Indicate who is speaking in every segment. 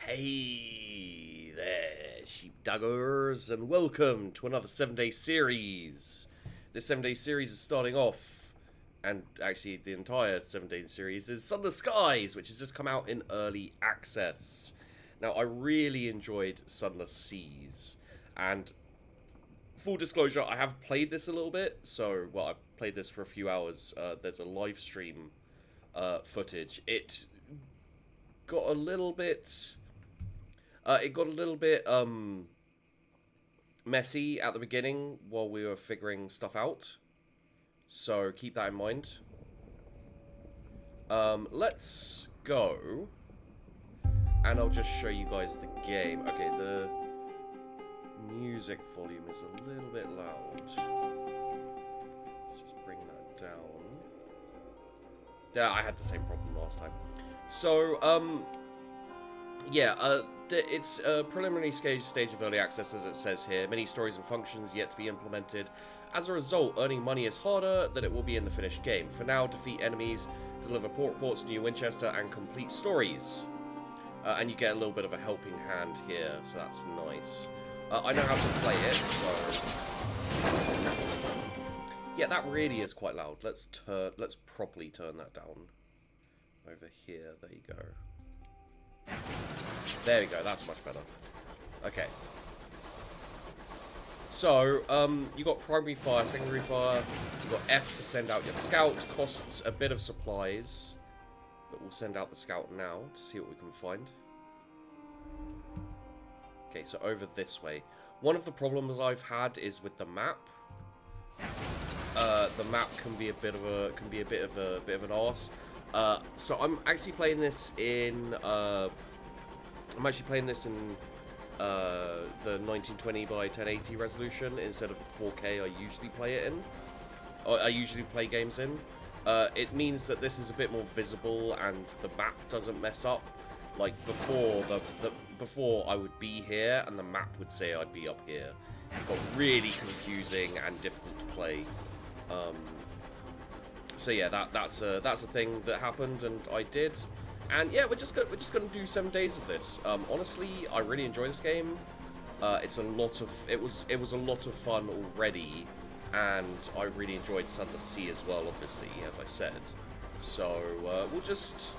Speaker 1: Hey there, sheepdoggers, and welcome to another 7-day series. This 7-day series is starting off, and actually the entire 7-day series is Sunless Skies, which has just come out in early access. Now, I really enjoyed Sunless Seas, and full disclosure, I have played this a little bit, so, well, I've played this for a few hours. There's a live stream footage. It got a little bit messy at the beginning while we were figuring stuff out. So keep that in mind. Let's go. And I'll just show you guys the game. Okay, the music volume is a little bit loud. Let's just bring that down. Yeah, I had the same problem last time. So, yeah, it's a preliminary stage of early access, as it says here. Many stories and functions yet to be implemented. As a result, earning money is harder than it will be in the finished game. For now, defeat enemies, deliver port reports to New Winchester, and complete stories. And you get a little bit of a helping hand here, so that's nice. I know how to play it, so... Yeah, that really is quite loud. Let's properly turn that down. Over here, there you go. There we go, that's much better. Okay. So, you got primary fire, secondary fire, you got F to send out your scout, costs a bit of supplies, but we'll send out the scout now to see what we can find. Okay, so over this way. One of the problems I've had is with the map. The map can be a bit of an arse. So I'm actually playing this in the 1920 by 1080 resolution instead of 4K I usually play it in. Or I usually play games in. It means that this is a bit more visible and the map doesn't mess up. Like before, before I would be here and the map would say I'd be up here. It got really confusing and difficult to play. So yeah, that's a thing that happened, and I did. And yeah, we're just gonna do 7 days of this. Honestly, I really enjoy this game. It was a lot of fun already, and I really enjoyed Sunless Sea as well, obviously, as I said. So we'll just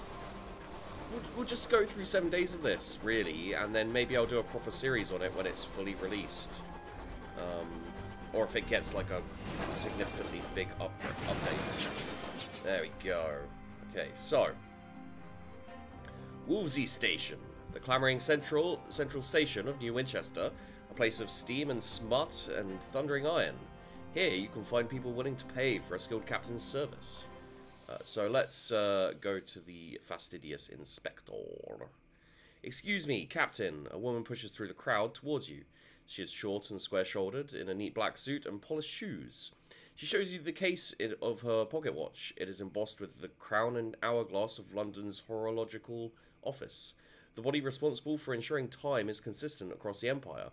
Speaker 1: go through 7 days of this, really, and then maybe I'll do a proper series on it when it's fully released. Or if it gets like a significantly big update. There we go. Okay, so Woozi Station, the clamouring central station of New Winchester, a place of steam and smut and thundering iron. Here you can find people willing to pay for a skilled captain's service. So let's go to the fastidious inspector. Excuse me, Captain. A woman pushes through the crowd towards you. She is short and square-shouldered, in a neat black suit and polished shoes. She shows you the case of her pocket watch. It is embossed with the crown and hourglass of London's horological office. The body responsible for ensuring time is consistent across the empire.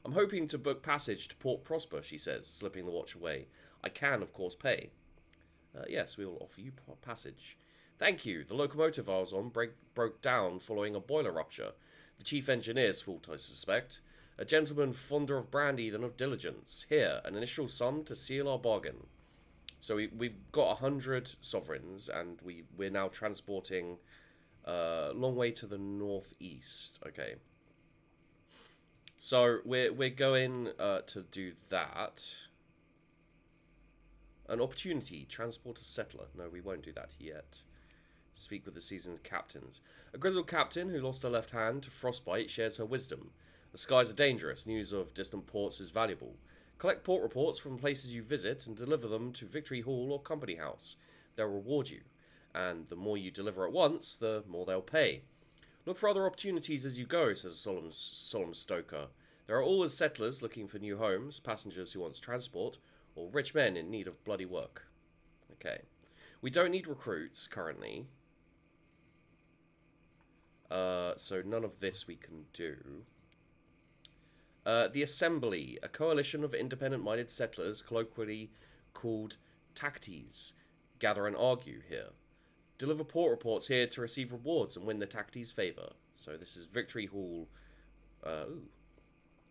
Speaker 1: I'm hoping to book passage to Port Prosper, she says, slipping the watch away. I can, of course, pay. Yes, we will offer you passage. Thank you. The locomotive I was on broke down following a boiler rupture. The chief engineer's fault, I suspect. A gentleman fonder of brandy than of diligence. Here, an initial sum to seal our bargain. So we've got 100 sovereigns, and we're now transporting a long way to the northeast. Okay. So we're going to do that. An opportunity. Transport a settler. No, we won't do that yet. Speak with the seasoned captains. A grizzled captain who lost her left hand to frostbite shares her wisdom. The skies are dangerous. News of distant ports is valuable. Collect port reports from places you visit and deliver them to Victory Hall or Company House. They'll reward you. And the more you deliver at once, the more they'll pay. Look for other opportunities as you go, says a solemn stoker. There are always settlers looking for new homes, passengers who want transport, or rich men in need of bloody work. Okay. We don't need recruits currently. So none of this we can do. The Assembly, a coalition of independent-minded settlers, colloquially called Tactes, gather and argue here. Deliver port reports here to receive rewards and win the Tacti's favour. So this is Victory Hall. Ooh.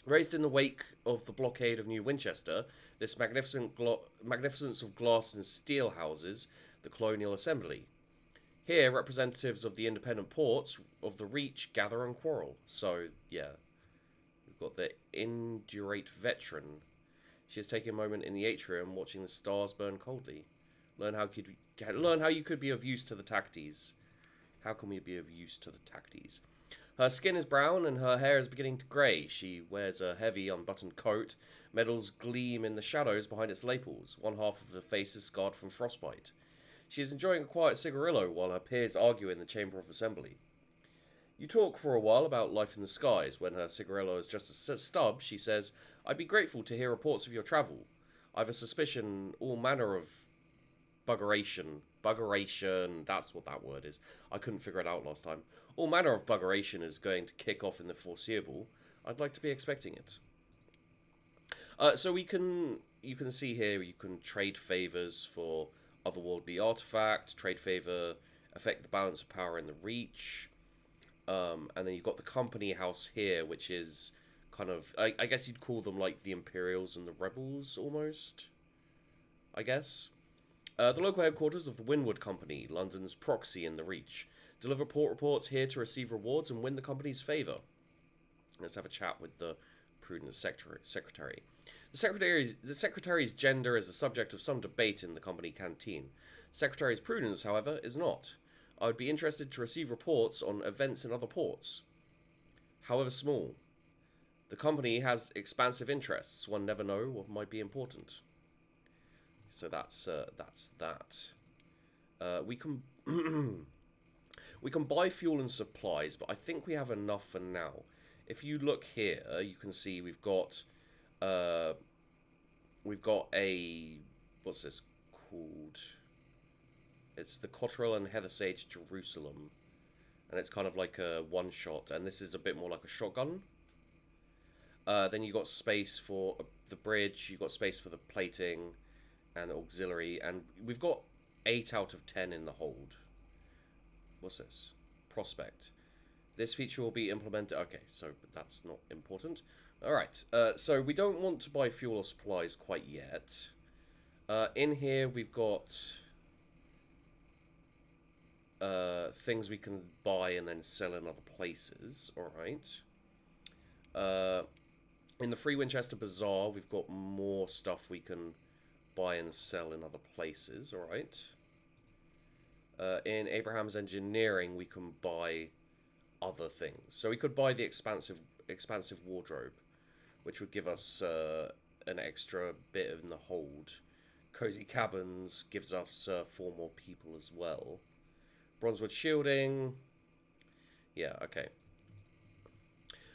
Speaker 1: Raised in the wake of the blockade of New Winchester, this magnificence of glass and steel houses the Colonial Assembly. Here, representatives of the independent ports of the Reach gather and quarrel. So, yeah. We've got the indurate veteran. She has taken a moment in the atrium watching the stars burn coldly. Learn how you could be of use to the Tactis. How can we be of use to the Tactis? Her skin is brown and her hair is beginning to grey. She wears a heavy, unbuttoned coat. Medals gleam in the shadows behind its lapels. One half of her face is scarred from frostbite. She is enjoying a quiet cigarillo while her peers argue in the Chamber of Assembly. You talk for a while about life in the skies. When her cigarillo is just a stub, she says, I'd be grateful to hear reports of your travel. I've a suspicion all manner of buggeration, that's what that word is. I couldn't figure it out last time. All manner of buggeration is going to kick off in the foreseeable. I'd like to be expecting it. So you can see here, you can trade favors for otherworldly artifact, trade favor, affect the balance of power in the Reach. And then you've got the company house here, which is kind of, I guess you'd call them like the Imperials and the Rebels, almost. I guess. The local headquarters of the Winwood Company, London's proxy in the Reach. Deliver port reports here to receive rewards and win the company's favour. Let's have a chat with the prudent secretary. The secretary's gender is the subject of some debate in the company canteen. Secretary's prudence, however, is not. I would be interested to receive reports on events in other ports, however small. The company has expansive interests. One never know what might be important. So that's that. We can we can buy fuel and supplies, but I think we have enough for now. If you look here, you can see we've got a, what's this called? It's the Cotterell and Heathersage Jerusalem, and it's kind of like a one-shot, and this is a bit more like a shotgun. Then you got space for the bridge, you got space for the plating and auxiliary, and we've got 8 out of 10 in the hold. What's this? Prospect. This feature will be implemented. Okay, so that's not important. Alright, so we don't want to buy fuel or supplies quite yet. In here we've got things we can buy and then sell in other places. Alright. In the Free Winchester Bazaar, we've got more stuff we can buy and sell in other places. Alright. In Abraham's Engineering, we can buy other things. So we could buy the expansive wardrobe, which would give us an extra bit in the hold. Cozy Cabins gives us 4 more people as well. Bronzewood Shielding. Yeah, okay.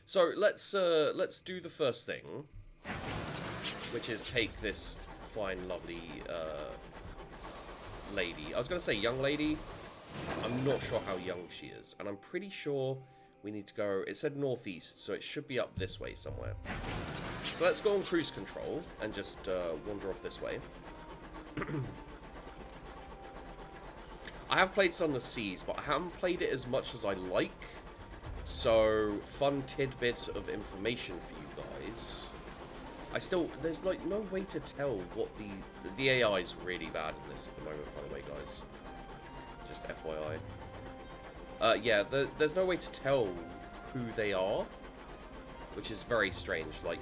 Speaker 1: So let's do the first thing, which is take this fine, lovely lady. I was going to say young lady. I'm not sure how young she is, and I'm pretty sure we need to go. It said northeast, so it should be up this way somewhere. So let's go on cruise control and just wander off this way. I have played Sunless Seas, but I haven't played it as much as I like. So, fun tidbit of information for you guys. There's like no way to tell what the AI is really bad in this at the moment, by the way, guys. Just FYI. Yeah, there's no way to tell who they are, which is very strange. Like,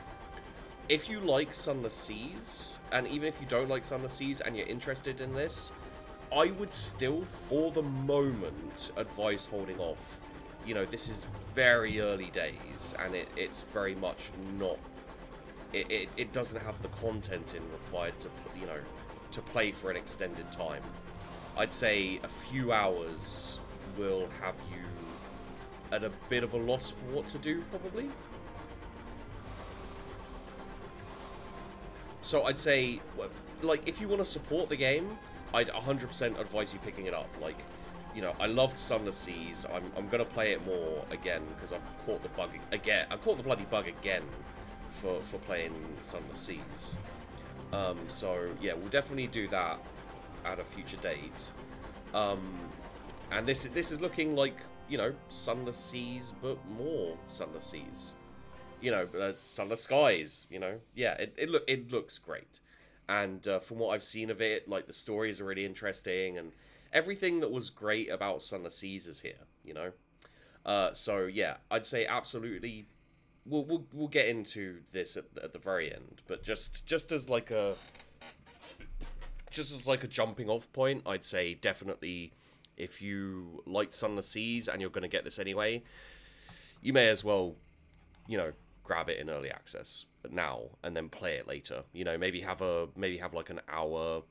Speaker 1: if you like Sunless Seas, and even if you don't like Sunless Seas and you're interested in this, I would still, for the moment, advise holding off. You know, this is very early days, and it's very much not... It doesn't have the content in required to, you know, to play for an extended time. I'd say a few hours will have you at a bit of a loss for what to do, probably. So I'd say, like, if you want to support the game, I'd 100% advise you picking it up. Like, you know, I loved Sunless Seas. I'm gonna play it more again because I've caught the bug again. I caught the bloody bug again for playing Sunless Seas. So yeah, we'll definitely do that at a future date. And this is looking like, you know, Sunless Seas, but more Sunless Seas. You know, Sunless Skies, you know. Yeah, it looks great. And from what I've seen of it, like, the stories are really interesting, and everything that was great about Sunless Seas is here, you know. So yeah, I'd say absolutely. We'll get into this at the very end, but just as like a jumping off point, I'd say definitely, if you like Sunless Seas and you're going to get this anyway, you may as well, you know, grab it in early access now and then play it later. You know, maybe have like an hour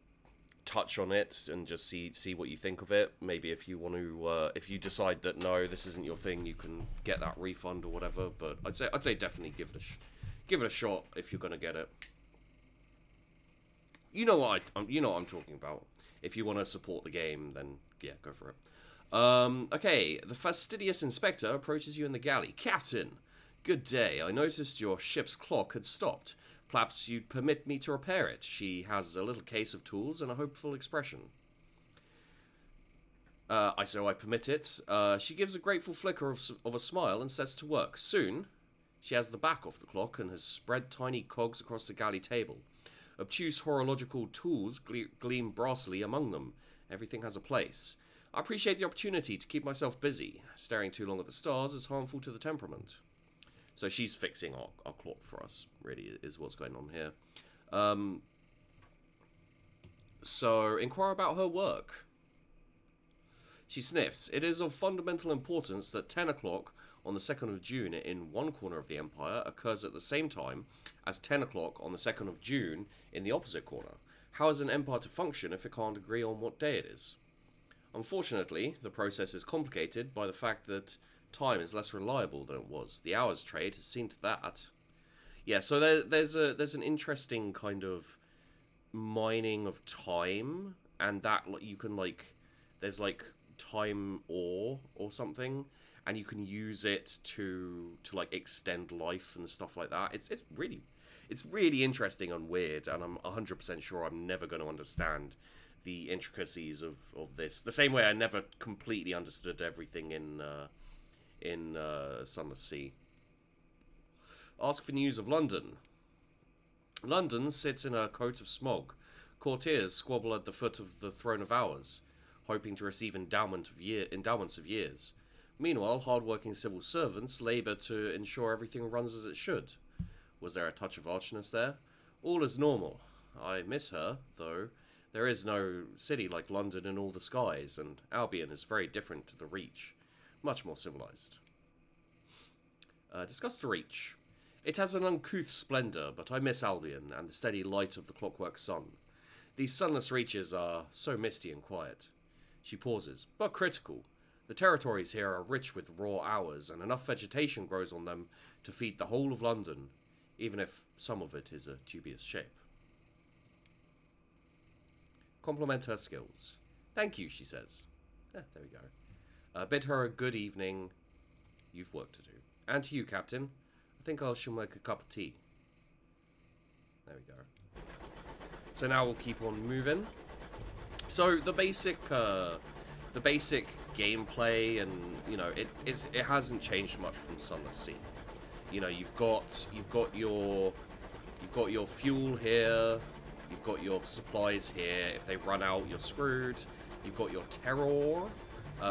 Speaker 1: touch on it and just see what you think of it. Maybe if you want to, if you decide that no, this isn't your thing, you can get that refund or whatever. But I'd say definitely give it a shot if you're going to get it. You know what I'm talking about. If you want to support the game, then yeah, go for it. Okay, the fastidious inspector approaches you in the galley. Captain, good day. I noticed your ship's clock had stopped. Perhaps you'd permit me to repair it. She has a little case of tools and a hopeful expression. I permit it. She gives a grateful flicker of a smile and sets to work. Soon, she has the back off the clock and has spread tiny cogs across the galley table. Obtuse horological tools gleam brassily among them. Everything has a place. I appreciate the opportunity to keep myself busy. Staring too long at the stars is harmful to the temperament. So she's fixing our clock for us, really, is what's going on here. So, inquire about her work. She sniffs. It is of fundamental importance that 10 o'clock on the 2nd of June in one corner of the Empire occurs at the same time as 10 o'clock on the 2nd of June in the opposite corner. How is an empire to function if it can't agree on what day it is? Unfortunately, the process is complicated by the fact that time is less reliable than it was. The hours trade has seen to that. Yeah, so there's an interesting kind of mining of time, and that you can, like, there's like time ore or something, and you can use it to like extend life and stuff like that. It's really interesting and weird, and I'm 100% sure I'm never going to understand the intricacies of this. The same way I never completely understood everything in Sunless Sea. Ask for news of London. London sits in a coat of smog. Courtiers squabble at the foot of the throne of hours, hoping to receive endowments of years. Meanwhile, hard-working civil servants labour to ensure everything runs as it should. Was there a touch of archness there? All is normal. I miss her, though. There is no city like London in all the skies, and Albion is very different to the Reach. Much more civilized. Discuss the Reach. It has an uncouth splendour, but I miss Albion and the steady light of the clockwork sun. These sunless reaches are so misty and quiet. She pauses, but critical. The territories here are rich with raw hours, and enough vegetation grows on them to feed the whole of London, even if some of it is a dubious shape. Compliment her skills. Thank you, she says. There we go. Bid her a good evening. You've work to do. And to you, Captain. I think I shall make a cup of tea. There we go. So now we'll keep on moving. So the basic gameplay, and you know, it hasn't changed much from Sunless Sea. You know, you've got your fuel here. You've got your supplies here. If they run out, you're screwed. You've got your terror,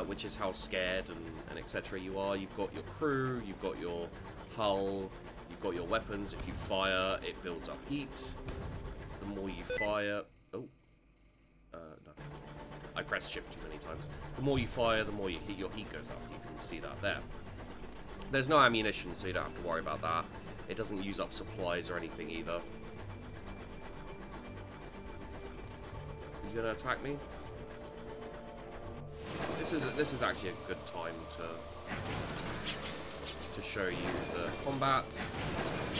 Speaker 1: which is how scared and etc. you are. You've got your crew. You've got your hull. You've got your weapons. If you fire, it builds up heat. The more you fire... Oh. No. I pressed shift too many times. The more you fire, the more your heat goes up. You can see that there. There's no ammunition, so you don't have to worry about that. It doesn't use up supplies or anything either. You gonna attack me? This is actually a good time to show you the combat.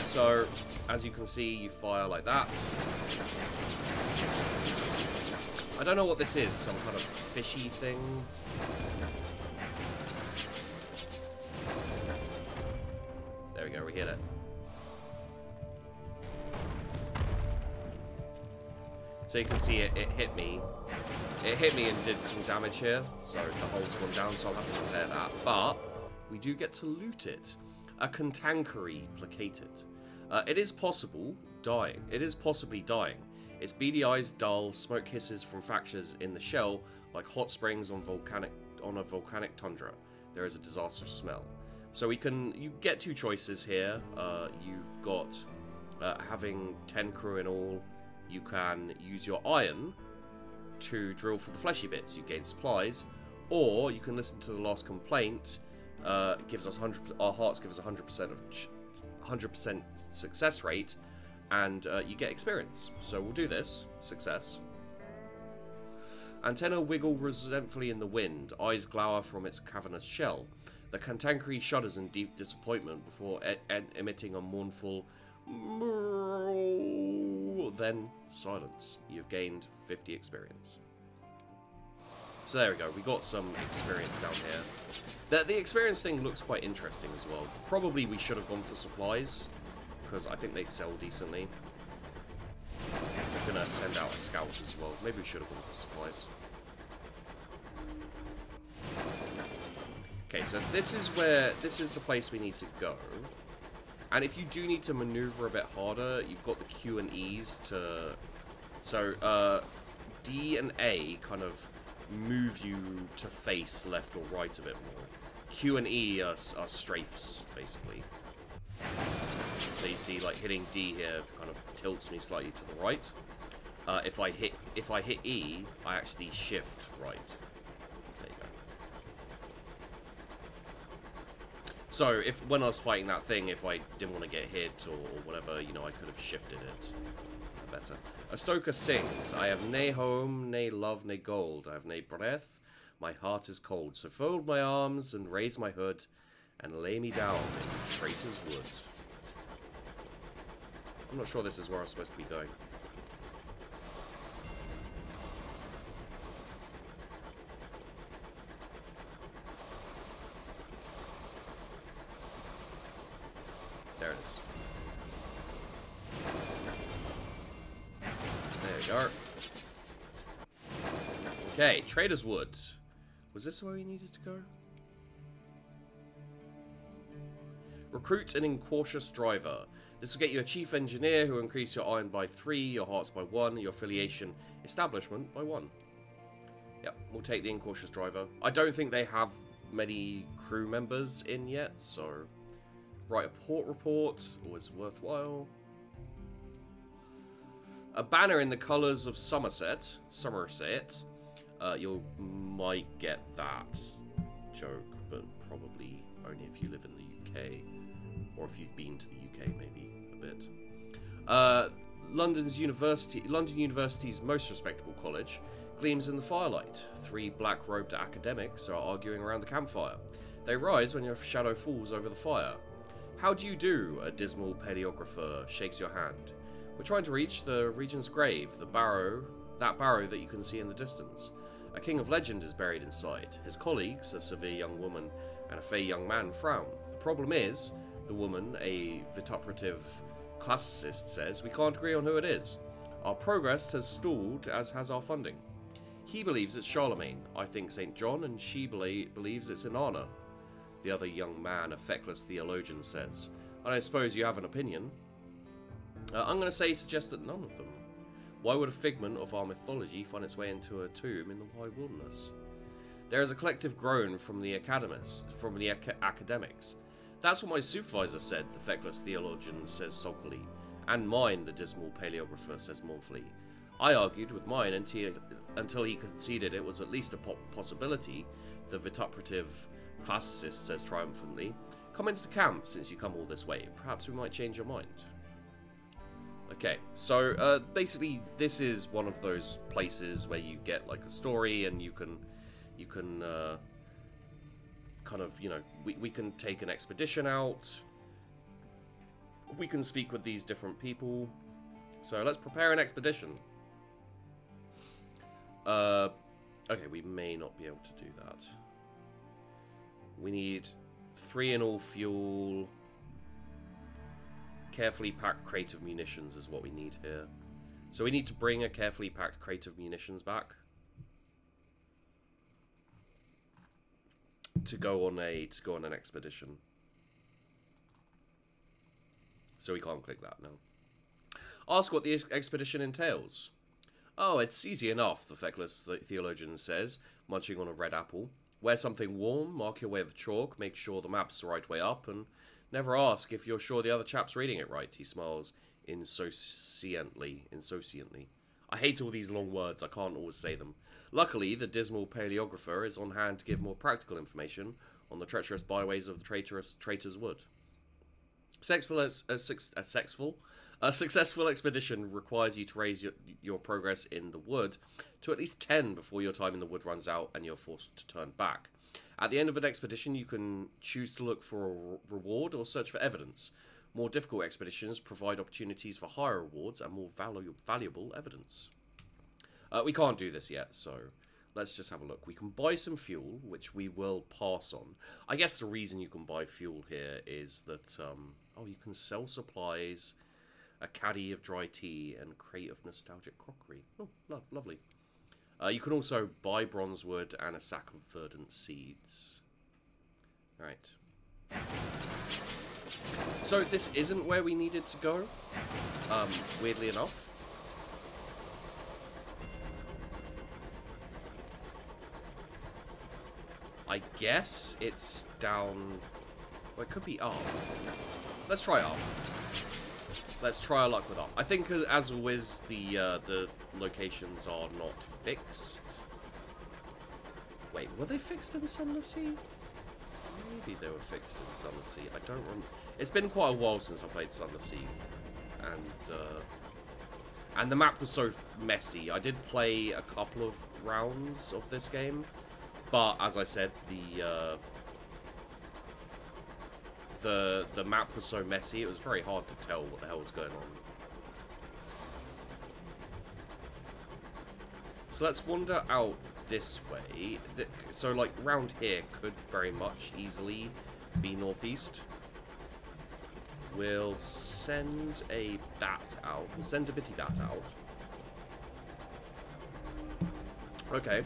Speaker 1: So, as you can see, you fire like that. I don't know what this is, some kind of fishy thing. There we go, we hit it. So you can see it hit me, It hit me and did some damage here, so the hull's gone down, so I'll have to repair that. But we do get to loot it. A cantankerry placated. It is possible dying. It is possibly dying. Its beady eyes dull, smoke hisses from fractures in the shell like hot springs on a volcanic tundra. There is a disastrous smell. So you get two choices here. You've got having 10 crew in all. You can use your iron to drill for the fleshy bits. You gain supplies, or you can listen to the last complaint. Gives us 100%. Our hearts give us 100% success rate, and you get experience. So we'll do this. Success. Antenna wiggle resentfully in the wind. Eyes glower from its cavernous shell. The cantankerry shudders in deep disappointment before emitting a mournful then silence. You've gained 50 experience. So there we go. We got some experience down here. The experience thing looks quite interesting as well. Probably we should have gone for supplies, because I think they sell decently. We're going to send out a scout as well. Maybe we should have gone for supplies. Okay, so this is the place we need to go. And if you do need to maneuver a bit harder, you've got the Q and E's to... So, D and A kind of move you to face left or right a bit more. Q and E are strafes, basically. So you see, like, hitting D here kind of tilts me slightly to the right. If I hit E, I actually shift right. There you go. So when I was fighting that thing, if I didn't want to get hit or whatever, you know, I could have shifted it better. A stoker sings, I have nae home, nae love, nae gold. I have nae breath, my heart is cold. So fold my arms and raise my hood and lay me down in traitor's wood. I'm not sure this is where I'm supposed to be going. There it is. There we go. Okay, Trader's Wood. Was this where we needed to go? Recruit an incautious driver. This will get you a chief engineer who will increase your iron by 3, your hearts by 1, your affiliation establishment by 1. Yep, we'll take the incautious driver. I don't think they have many crew members in yet, so... Write a port report, always worthwhile. A banner in the colours of Somerset. You might get that joke, but probably only if you live in the UK. Or if you've been to the UK, maybe a bit. London University's most respectable college gleams in the firelight. 3 black-robed academics are arguing around the campfire. They rise when your shadow falls over the fire. How do you do? A dismal paleographer shakes your hand. We're trying to reach the Regent's grave, that barrow that you can see in the distance. A king of legend is buried inside. His colleagues, a severe young woman and a fair young man, frown. The problem is, the woman, a vituperative classicist, says, we can't agree on who it is. Our progress has stalled, as has our funding. He believes it's Charlemagne. I think St. John, and she believes it's Inanna. The other young man, a feckless theologian, says, I don't suppose you have an opinion. I'm going to suggest that none of them. Why would a figment of our mythology find its way into a tomb in the wide wilderness? There is a collective groan from the academics. That's what my supervisor said, the feckless theologian says sulkily. And mine, the dismal paleographer says mournfully. I argued with mine until he conceded it was at least a possibility, the vituperative classicist says triumphantly. Come into the camp since you come all this way. Perhaps we might change your mind. Okay, so basically this is one of those places where you get like a story and you can kind of, you know, we can take an expedition out. We can speak with these different people. So let's prepare an expedition. Okay, we may not be able to do that. We need 3 in all fuel. Carefully packed crate of munitions is what we need here. So we need to bring a carefully packed crate of munitions back. to go on an expedition. So we can't click that now. Ask what the expedition entails. Oh, it's easy enough, the feckless theologian says, munching on a red apple. Wear something warm, mark your way with chalk, make sure the map's the right way up, and never ask if you're sure the other chap's reading it right, he smiles insouciantly. I hate all these long words, I can't always say them. Luckily, the dismal paleographer is on hand to give more practical information on the treacherous byways of the Traitor's Wood. A successful expedition requires you to raise your progress in the wood to at least 10 before your time in the wood runs out and you're forced to turn back. At the end of an expedition, you can choose to look for a reward or search for evidence. More difficult expeditions provide opportunities for higher rewards and more valuable evidence. We can't do this yet, so let's just have a look. We can buy some fuel, which we will pass on. I guess the reason you can buy fuel here is that, oh, you can sell supplies, a caddy of dry tea, and crate of nostalgic crockery. Oh, lovely. You can also buy bronze wood and a sack of verdant seeds. Alright. So this isn't where we needed to go, weirdly enough. I guess it's down... Well, it could be up. Let's try up. Let's try our luck with up. I think, as always, the locations are not fixed. Wait, were they fixed in Sunless Sea? Maybe they were fixed in Sunless Sea. I don't remember. It's been quite a while since I played Sunless Sea, and the map was so messy. I did play a couple of rounds of this game, but as I said, the map was so messy, it was very hard to tell what the hell was going on. So let's wander out this way. So, like, round here could very much easily be northeast. We'll send a bat out. We'll send a bitty bat out. Okay.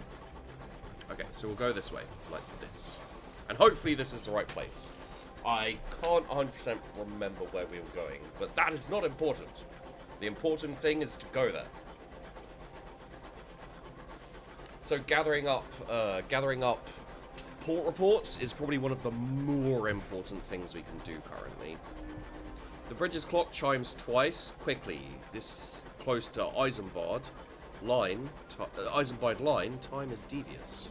Speaker 1: Okay, so we'll go this way, like this. And hopefully this is the right place. I can't 100% remember where we were going, but that is not important. The important thing is to go there. So gathering up port reports is probably one of the more important things we can do currently. The bridge's clock chimes twice quickly. This close to Eisenbard line, time is devious.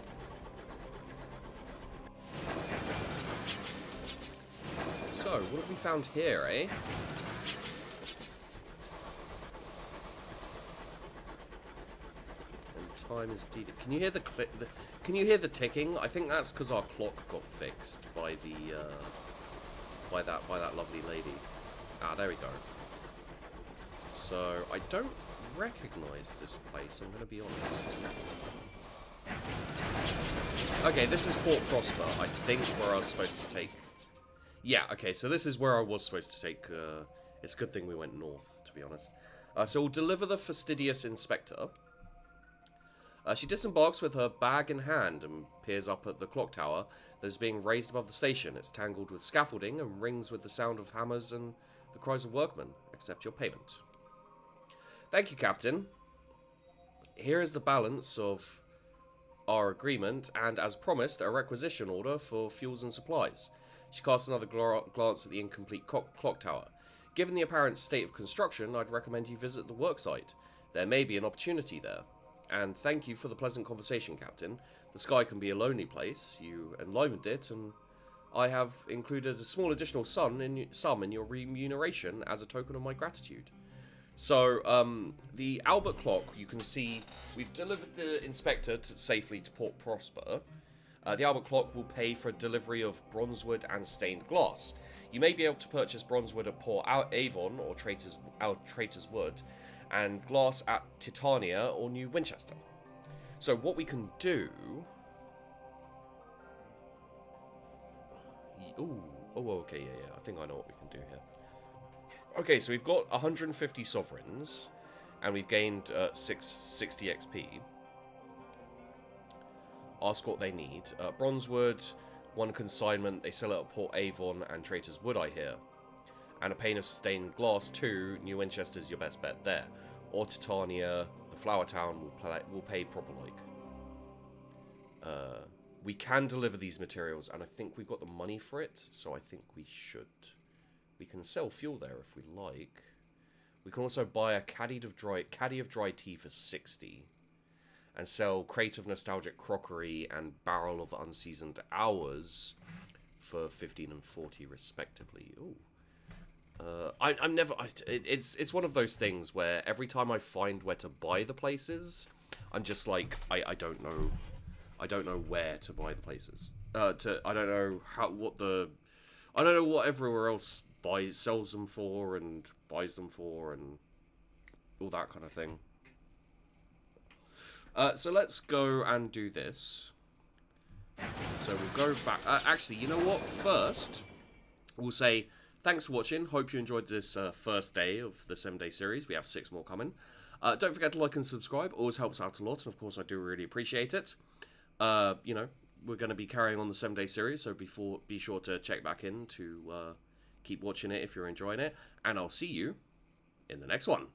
Speaker 1: So, what have we found here, eh? And time is devious. Can you hear can you hear the ticking? I think that's because our clock got fixed by the by that lovely lady. Ah, there we go. So, I don't recognize this place, I'm gonna be honest. Okay, this is Port Prosper, I think, where I was supposed to take... Yeah, okay, so this is where I was supposed to take... It's a good thing we went north, to be honest. So we'll deliver the fastidious inspector. She disembarks with her bag in hand and peers up at the clock tower that is being raised above the station. It's tangled with scaffolding and rings with the sound of hammers and the cries of workmen. Accept your payment. Thank you, Captain. Here is the balance of our agreement, and as promised, a requisition order for fuels and supplies. She casts another glance at the incomplete clock tower. Given the apparent state of construction, I'd recommend you visit the worksite. There may be an opportunity there. And thank you for the pleasant conversation, Captain. The sky can be a lonely place. You enlivened it, and I have included a small additional sum in your remuneration as a token of my gratitude. So, the Albert clock, you can see, we've delivered the inspector safely to Port Prosper. The Albert clock will pay for delivery of bronzewood and stained glass. You may be able to purchase bronzewood at Port Avon or Traitor's Wood, and glass at Titania or New Winchester. So what we can do... Ooh, oh, okay, yeah, I think I know what we can do here. Okay, so we've got 150 sovereigns, and we've gained 60 XP. Ask what they need. Bronzewood, 1 consignment, they sell it at Port Avon and Traitors Wood, I hear. And a pane of stained glass, 2, New Winchester's your best bet there. Or Titania, the Flower Town will pay proper like. We can deliver these materials, and I think we've got the money for it, so I think we should. We can sell fuel there if we like. We can also buy a caddy of dry tea for 60, and sell crate of nostalgic crockery and barrel of unseasoned hours for 15 and 40 respectively. Ooh. It's one of those things where every time I find where to buy the places, I'm just like, I don't know where to buy the places. I don't know what everywhere else sells them for and buys them for and all that kind of thing. So let's go and do this. So we'll go back. Actually, you know what? First, we'll say thanks for watching. Hope you enjoyed this first day of the 7-day series. We have 6 more coming. Don't forget to like and subscribe. Always helps out a lot, and of course, I do really appreciate it. You know, we're going to be carrying on the 7-day series, so be sure to check back in to keep watching it if you're enjoying it. And I'll see you in the next one.